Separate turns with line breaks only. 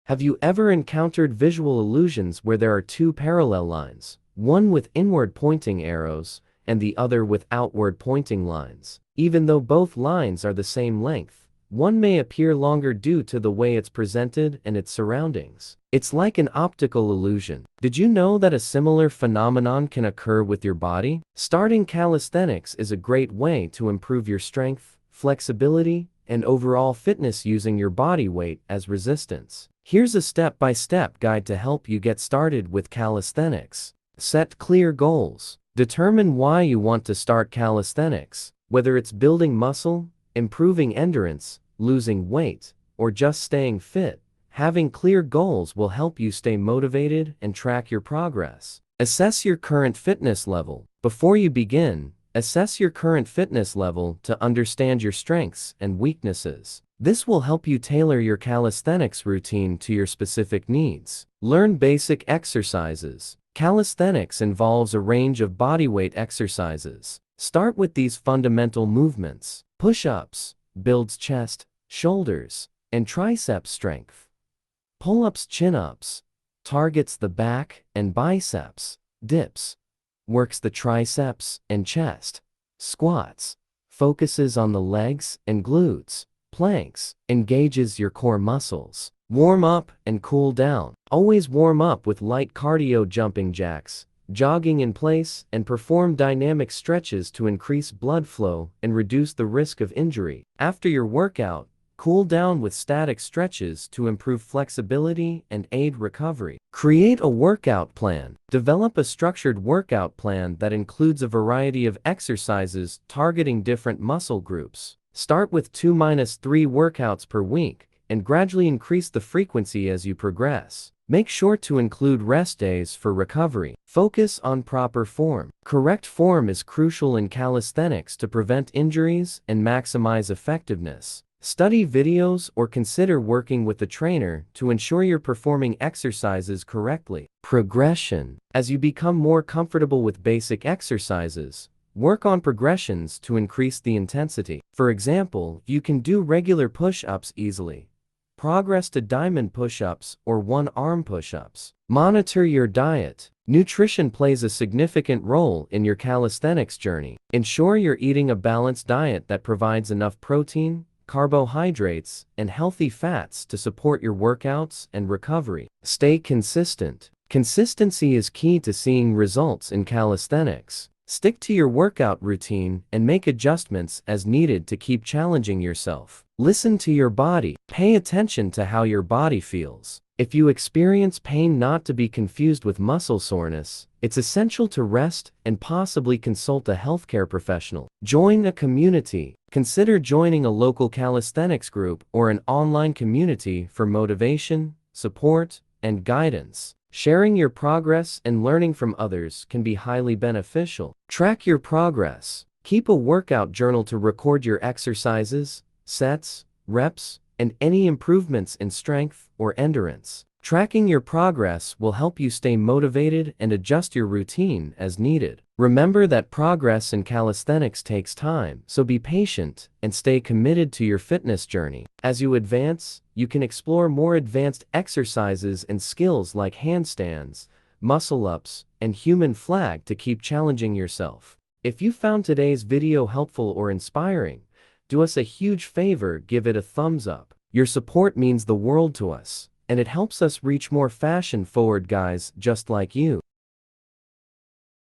Have you ever encountered visual illusions where there are two parallel lines, one with inward pointing arrows and the other with outward pointing lines? Even though both lines are the same length, one may appear longer due to the way it's presented and its surroundings. It's like an optical illusion. Did you know that a similar phenomenon can occur with your body? Starting calisthenics is a great way to improve your strength, flexibility, and overall fitness using your body weight as resistance. Here's a step-by-step guide to help you get started with calisthenics. Set clear goals. Determine why you want to start calisthenics, whether it's building muscle, improving endurance, losing weight, or just staying fit. Having clear goals will help you stay motivated and track your progress. Assess your current fitness level. Before you begin, assess your current fitness level to understand your strengths and weaknesses. This will help you tailor your calisthenics routine to your specific needs. Learn basic exercises. Calisthenics involves a range of bodyweight exercises. Start with these fundamental movements. Push-ups builds chest, shoulders, and tricep strength. Pull-ups, chin-ups targets the back and biceps. Dips works the triceps and chest. Squats focuses on the legs and glutes. Planks engages your core muscles. Warm up and cool down. Always warm up with light cardio, jumping jacks, jogging in place, and perform dynamic stretches to increase blood flow and reduce the risk of injury. After your workout, cool down with static stretches to improve flexibility and aid recovery. Create a workout plan. Develop a structured workout plan that includes a variety of exercises targeting different muscle groups. Start with 2-3 workouts per week and gradually increase the frequency as you progress. Make sure to include rest days for recovery. Focus on proper form. Correct form is crucial in calisthenics to prevent injuries and maximize effectiveness. Study videos or consider working with a trainer to ensure you're performing exercises correctly. Progression. As you become more comfortable with basic exercises, work on progressions to increase the intensity. For example, you can do regular push-ups easily. Progress to diamond push-ups or one-arm push-ups. Monitor your diet. Nutrition plays a significant role in your calisthenics journey. Ensure you're eating a balanced diet that provides enough protein, carbohydrates, and healthy fats to support your workouts and recovery. Stay consistent. Consistency is key to seeing results in calisthenics. Stick to your workout routine and make adjustments as needed to keep challenging yourself. Listen to your body. Pay attention to how your body feels. If you experience pain, not to be confused with muscle soreness, it's essential to rest and possibly consult a healthcare professional. Join a community. Consider joining a local calisthenics group or an online community for motivation, support, and guidance. Sharing your progress and learning from others can be highly beneficial. Track your progress. Keep a workout journal to record your exercises, sets, reps, and any improvements in strength or endurance. Tracking your progress will help you stay motivated and adjust your routine as needed. Remember that progress in calisthenics takes time, so be patient and stay committed to your fitness journey. As you advance, you can explore more advanced exercises and skills like handstands, muscle-ups, and human flag to keep challenging yourself. If you found today's video helpful or inspiring, do us a huge favor, give it a thumbs up. Your support means the world to us, and it helps us reach more fashion-forward guys just like you.